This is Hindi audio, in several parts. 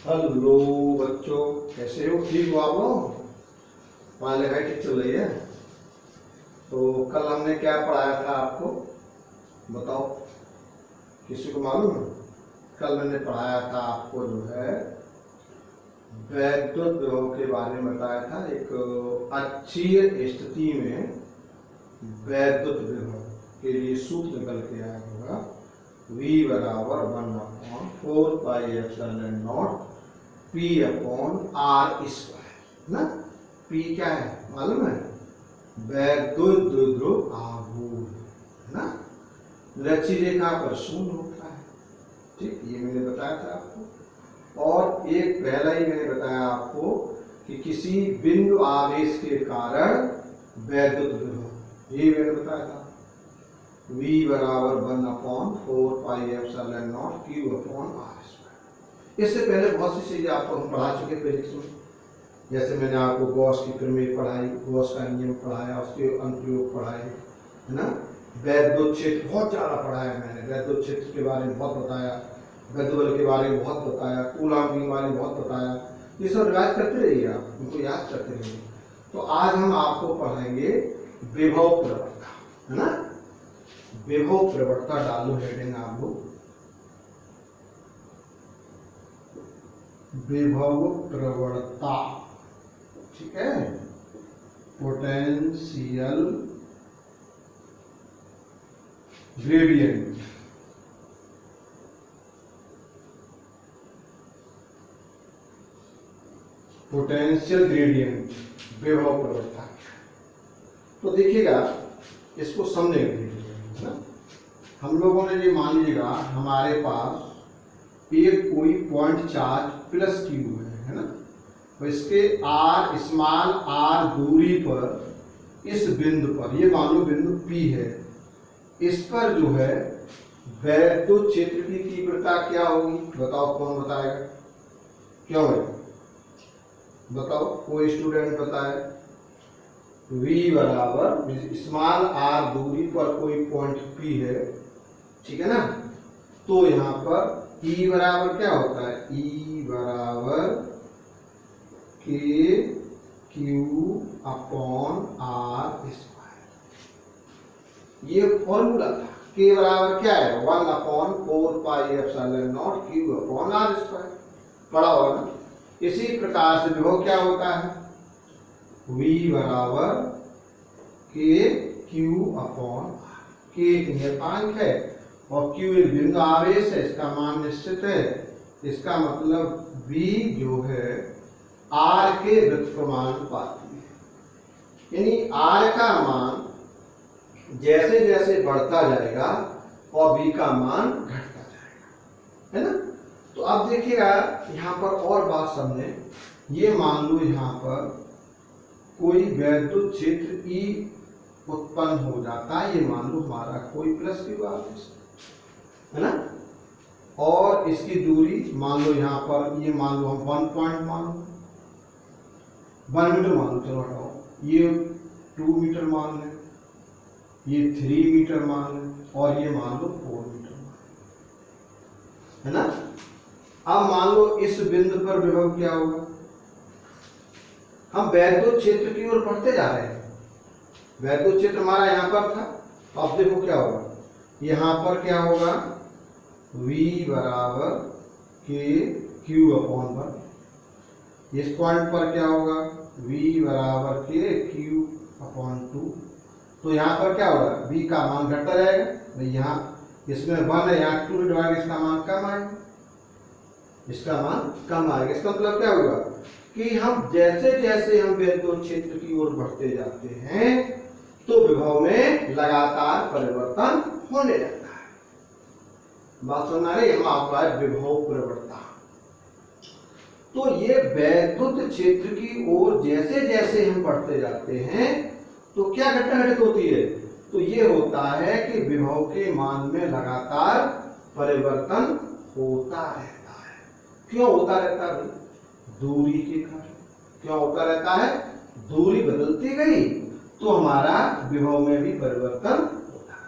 हेलो बच्चों, कैसे हो? ठीक हो आप लोग? पढ़ाई लिखाई ठीक चल रही है? तो कल हमने क्या पढ़ाया था आपको, बताओ, किसी को मालूम है? कल मैंने पढ़ाया था आपको जो है वैद्युत विभव के बारे में बताया था। एक अक्षीय स्थिति में वैद्युत विभव के लिए सूत्र निकल के आया होगा V बराबर 1/4πε0 P अपॉन R स्क्वायर ना। P क्या है मालूम है? वैद्युत द्विध्रुव आघूर्ण है ना। लक्षी रेखा पर शून्य होता है, ठीक, ये मैंने बताया था आपको। और एक पहला ही मैंने बताया आपको कि किसी बिंदु आवेश के कारण वैद्युत विभव, ये मैंने बताया था V बराबर 1/4πε0 Q अपॉन R स्क्वायर। इससे पहले बहुत सी चीजें आपको हम पढ़ा चुके फिजिक्स में, जैसे मैंने आपको गॉस की प्रमेय पढ़ाई, गॉस का नियम पढ़ाया, उसके अनुप्रयोग पढ़ाए, है ना। वैद्युत क्षेत्र बहुत ज़्यादा पढ़ाया मैंने, वैद्युत क्षेत्र के बारे में बहुत बताया, वैद्युत बल के बारे में बहुत बताया, कूलॉम के बारे में बहुत बताया। ये सब रिवाइज करते रहिए, आप उनको याद करते रहिए। तो आज हम आपको पढ़ाएंगे विभव प्रवणता, है ना। विभव प्रवणता डालो हेडिंग आप लोग, विभव प्रवणता, ठीक है। पोटेंशियल ग्रेडियंट, पोटेंशियल ग्रेडियंट विभव प्रवणता। तो देखिएगा, इसको समझने के लिए है ना, हम लोगों ने ये मान लीजिएगा हमारे पास एक कोई पॉइंट चार्ज प्लस क्यू है ना। तो इसके आर स्मॉल आर दूरी पर इस बिंदु पर, ये मान लो बिंदु P है, इस पर जो है वैद्युत क्षेत्र की तीव्रता क्या होगी? बताओ, कौन बताएगा? क्यों है बताओ, कोई स्टूडेंट बताए। V बराबर स्मॉल आर दूरी पर कोई पॉइंट P है, ठीक है ना। तो यहाँ पर E बराबर क्या होता है? E बराबर के क्यू अपॉन आर स्क्वायर, ये फॉर्मूला था। K बराबर क्या है? 1/4πε0 Q अपॉन आर स्क्वायर, पढ़ा होगा ना। इसी प्रकार से विभव क्या होता है? V बराबर के क्यू अपॉन आर, के एक नियतांक है और Q एक बिंदु आवेश है, इसका मान निश्चित है। इसका मतलब V जो है R के व्युत्क्रमानुपाती है, यानी R का मान जैसे जैसे बढ़ता जाएगा और V का मान घटता जाएगा, है ना। तो अब देखिएगा यहाँ पर और बात समझे। ये मान लो यहाँ पर कोई वैद्युत क्षेत्र E उत्पन्न हो जाता है, ये मान लो हमारा कोई प्लस क्यू आवेश है ना। और इसकी दूरी मान लो यहाँ पर, ये मान लो हम 1 पॉइंट मान लो, 1 मीटर मान लो, चलो हटाओ, ये 2 मीटर मान लें, ये 3 मीटर मान लें, और ये मान लो 4 मीटर मान लें, है ना। अब मान लो इस बिंदु पर विभव क्या होगा? हम वैद्युत क्षेत्र की ओर बढ़ते जा रहे हैं, वैद्युत क्षेत्र हमारा यहाँ पर था। अब देखो क्या होगा, यहाँ पर क्या होगा? V बराबर के क्यू अपॉन 1। इस पॉइंट पर क्या होगा? V बराबर के क्यू अपॉन 2। तो यहाँ पर क्या होगा? V का मान घटता रहेगा भाई, यहाँ इसमें 1 है, यहाँ 2 डिवाइड, इसका मान कम आएगा, इसका मान कम आएगा। इसका मतलब क्या होगा कि हम जैसे जैसे हम वैद्युत क्षेत्र की ओर बढ़ते जाते हैं तो विभव में लगातार परिवर्तन होने लगता है। बात समझ आ रही है? हम आपका विभव प्रवणता। तो ये वैद्युत क्षेत्र की ओर जैसे जैसे हम बढ़ते जाते हैं तो क्या घटना घटित होती है? तो ये होता है कि विभव के मान में लगातार परिवर्तन होता रहता है। क्यों होता रहता है? दूरी के कारण। क्यों होता रहता है? दूरी बदलती गई तो हमारा विभव में भी परिवर्तन होता है,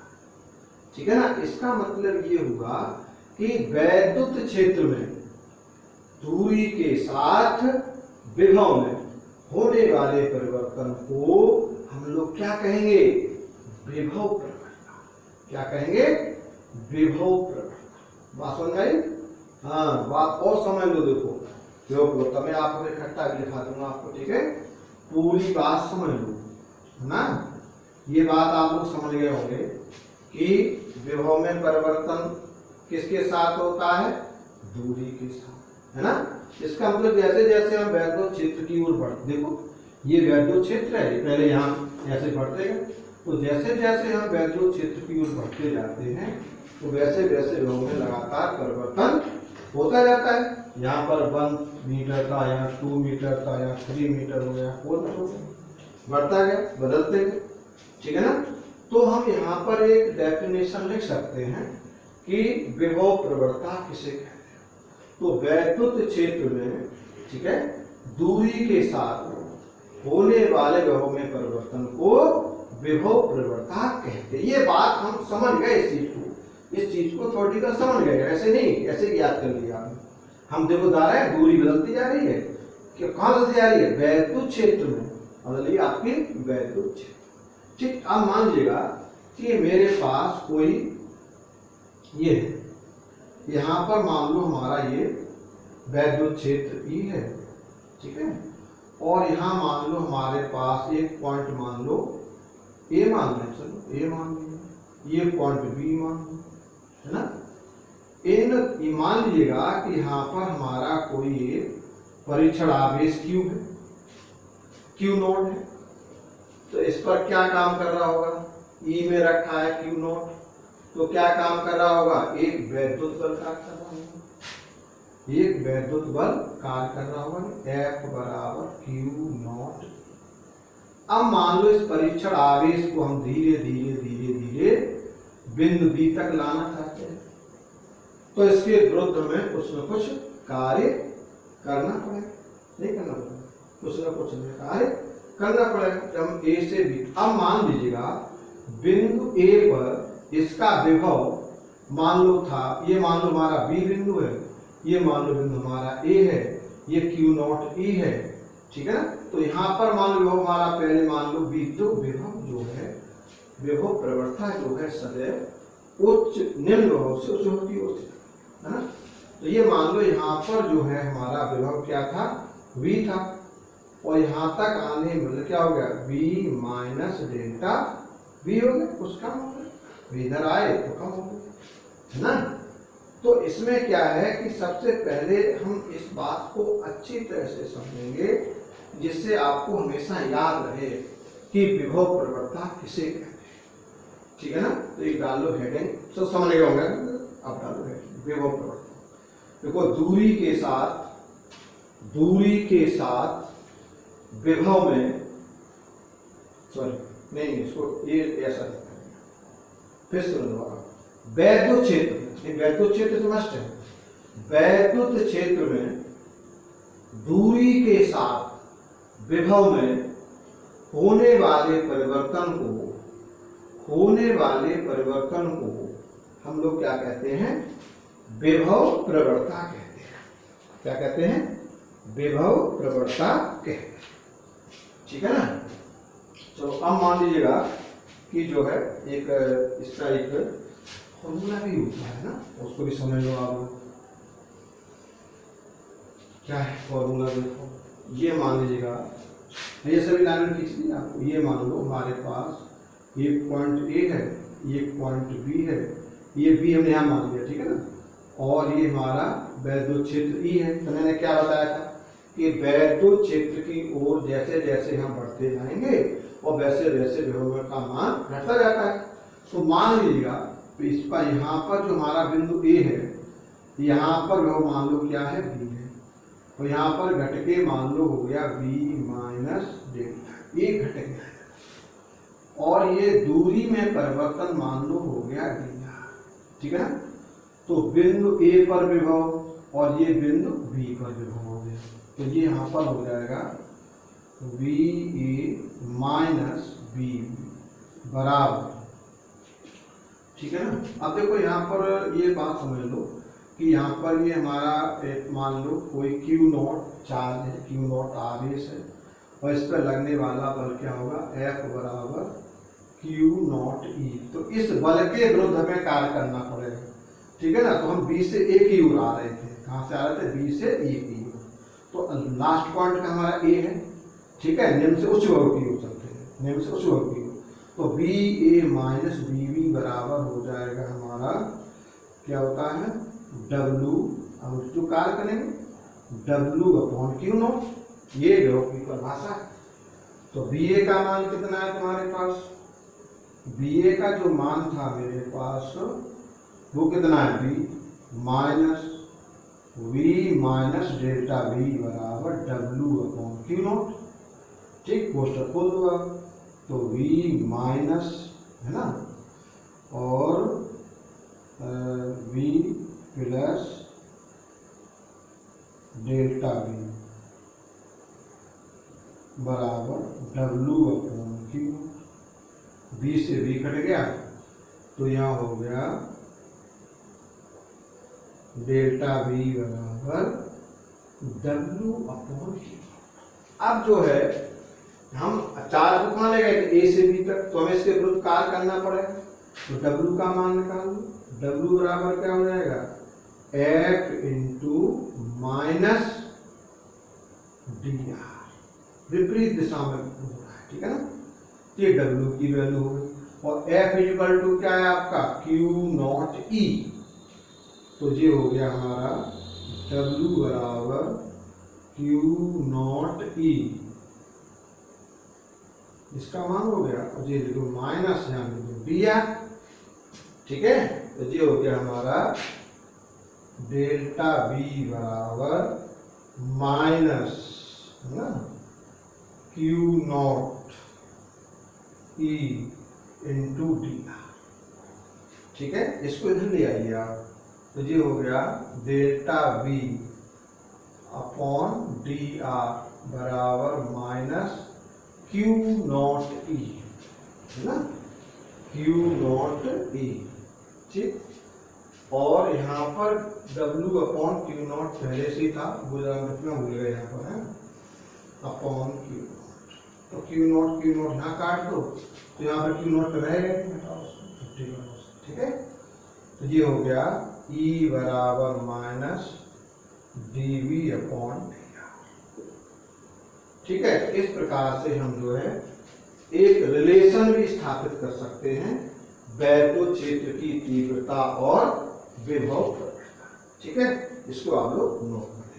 ठीक है ना। इसका मतलब ये हुआ कि वैद्युत क्षेत्र में दूरी के साथ विभव में होने वाले परिवर्तन को हम लोग क्या कहेंगे? विभव प्रवणता। क्या कहेंगे? विभव प्रवणता। बात समझ आई? हाँ, बात और समझ लो। देखो विभव प्रवणता मैं आपको इकट्ठा भी दिखा दूंगा आपको, ठीक है? पूरी बात समझ लो, है ना? ये बात आप लोग समझ गए होंगे कि विभव में परिवर्तन किसके साथ होता है? दूरी के साथ, है ना? इसका मतलब जैसे जैसे हम वैद्युत क्षेत्र की ओर बढ़ते, देखो ये वैद्युत क्षेत्र है, पहले यहाँ ऐसे बढ़ते गए, तो जैसे जैसे हम वैद्युत क्षेत्र की ओर बढ़ते जाते हैं तो वैसे वैसे विभव में लगातार परिवर्तन होता जाता है। यहाँ पर 1 मीटर था, यहाँ 2 मीटर था, यहाँ 3 मीटर हो गया, 4 मीटर हो गया, बढ़ता गया, बदलते गए, ठीक है ना? तो हम यहाँ पर एक डेफिनेशन लिख सकते हैं कि विभव प्रवणता किसे कहते हैं। तो वैद्युत क्षेत्र में, ठीक है, दूरी के साथ होने वाले विभव में परिवर्तन को विभव प्रवणता कहते हैं। ये बात हम समझ गए, इस चीज को थोड़ा समझ गए, ऐसे नहीं ऐसे याद कर लिया हम। देखो दारा है, दूरी बदलती जा रही है कि कहाँ बदलती जा रही है? वैद्युत क्षेत्र में बदलिए आपकी वैद्युत क्षेत्र। ठीक, अब मान लीजिएगा कि मेरे पास कोई ये है, यहाँ पर मान लो हमारा ये वैद्युत क्षेत्र ई है, ठीक है, और यहाँ मान लो हमारे पास एक पॉइंट मान लो ए मान लें, चलो ए मान लीजिए, ये पॉइंट बी मान लो, है ना? इन मान लीजिएगा कि यहाँ पर हमारा कोई परीक्षण आवेश क्यू है, क्यू नोड है, तो इस पर क्या काम कर रहा होगा? ई में रखा है क्यू नोड, तो क्या काम कर रहा होगा? एक वैद्युत बल कार्य कर रहा होगा, एक वैद्युत बल कार्य कर रहा होगा, F बराबर क्यू नॉट। अब मान लो इस परीक्षण आवेश को हम धीरे धीरे धीरे धीरे बिंदु बी तक लाना चाहते हैं, तो इसके विरुद्ध में कुछ न कुछ कार्य करना पड़ेगा, नहीं करना पड़ेगा, कुछ न कुछ कार्य करना पड़ेगा। हम ए से बी, अब मान लीजिएगा बिंदु ए पर इसका विभव मान लो था, ये मान लो हमारा बी बिंदु है, ये मान लो बिंदु हमारा ए है, ये क्यू नॉट ई है, ठीक है ना? तो यहाँ पर मान लो विभव हमारा पहले मान लो बी, तो विभव जो है, विभव प्रवणता जो है सदैव उच्च निम्न विभव से उच्च होती है ना? तो ये मान लो यहाँ पर जो है हमारा विभव क्या था? V था, और यहाँ तक आने मतलब क्या हो गया? V माइनस डेल्टा V हो गया, कुछ कम हो गया, इधर आए तो कम हो गया, है ना? तो इसमें क्या है कि सबसे पहले हम इस बात को अच्छी तरह से समझेंगे जिससे आपको हमेशा याद रहे कि विभव प्रवणता किसे कहते हैं, ठीक है ना? तो एक डाल लो हेडिंग, सब समझ गए होंगे, अब डालो हेडिंग विभव प्रवणता। देखो दूरी के साथ विभव में, सॉरी नहीं इसको ये ऐसा फिर से दोबारा, वैद्युत क्षेत्र, वैद्युत क्षेत्र तो मस्ट है, वैद्युत क्षेत्र में दूरी के साथ विभव में होने वाले परिवर्तन को हम लोग क्या कहते हैं? विभव प्रवणता कहते हैं। क्या कहते हैं? विभव प्रवणता कहते हैं, ठीक है ना? चलो अब मान लीजिएगा कि जो है एक इसका एक फॉर्मूला भी होता है ना, उसको भी समझ लो आप लोग। क्या है फॉर्मूला? देखो ये मान लीजिएगा, ये सभी लाइन खींच ली आपको, ये मान लो हमारे पास ये पॉइंट ए है, ये पॉइंट बी है, ये बी हमने यहाँ मान लिया, ठीक है ना? और ये हमारा वैद्युत क्षेत्र ई है। तो मैंने क्या बताया था कि वैद्युत क्षेत्र की ओर जैसे जैसे हम बढ़ते जाएंगे और वैसे वैसे विभव का मान घटता जाता है। तो मान लीजिएगा इस पर यहाँ पर जो हमारा बिंदु ए है, यहाँ पर विभव मान लो क्या है? बी है, और यहाँ पर घटके मान लो हो गया बी माइनस डेल्टा, ये घट गया, और ये दूरी में परिवर्तन मान लो हो गया डी, ठीक है ना? तो बिंदु ए पर विभव और ये बिंदु बी पर विभव हो गया, तो ये यहाँ पर हो जाएगा वी ए माइनस बी बराबर, ठीक है ना? अब देखो यहाँ पर ये बात समझ लो कि यहाँ पर ये हमारा एक मान लो कोई Q नॉट चार्ज है, Q नॉट आवेश है, और इस पर लगने वाला बल क्या होगा, F बराबर Q नॉट E। तो इस बल के विरुद्ध हमें कार्य करना पड़ेगा, ठीक है ना। तो हम B से A की ओर आ रहे थे, कहाँ से आ रहे थे, B से A की ओर। तो लास्ट पॉइंट का हमारा A है, ठीक है, निम्न से उच्च बहु की ओर चलते हैं, निम्न से उच्च बहु की ओर। तो BA माइनस BB बराबर हो जाएगा हमारा, क्या होता है, W, अब जो कार्य करेंगे W अपॉन Q नॉट, ये विभव की परिभाषा है। तो BA का मान कितना है तुम्हारे पास, BA का जो मान था मेरे पास वो कितना है, B minus V minus delta V बराबर W अपॉन Q नॉट, ठीक, पोस्टर खोल दो आप। तो V माइनस, है ना, और V प्लस डेल्टा V बराबर W अपॉन Q। B से V कट गया, तो यहाँ हो गया डेल्टा V बराबर W अपॉन Q। अब जो है हम चार्ज को कहाँ ले गए थे, A से B तक, तो हमें इसके विरुद्ध कार्य करना पड़ेगा। तो W का मान निकाल लो, W बराबर क्या हो जाएगा, F इंटू माइनस DR, विपरीत दिशा में हो रहा है, ठीक है ना। ये W की वैल्यू हो गई, और F इक्वल टू क्या है आपका, Q नॉट E। तो ये हो गया हमारा W बराबर Q नॉट E, इसका मान हो गया, और ये लिखो माइनस यहाँ लिखो DR, ठीक है। तो ये हो गया हमारा डेल्टा V बराबर माइनस, है ना, Q not E into DR, ठीक है। इसको इधर ले आइए आप, तो ये हो गया डेल्टा V अपॉन DR बराबर माइनस Q नॉट E, है ना, Q नॉट E, ठीक। और यहाँ पर W अपॉन Q नॉट पहले से था, वो जरा कितना भूल गए यहाँ पर, है अपॉन Q नॉट। तो Q नॉट यहाँ काट दो, तो यहाँ पर Q नॉट रहेगा, ठीक है। तो ये हो गया E बराबर माइनस dV अपॉन DR, ठीक है। इस प्रकार से हम जो है एक रिलेशन भी स्थापित कर सकते हैं वैद्युत क्षेत्र की तीव्रता और विभव, ठीक है। इसको आप लोग नोट करें।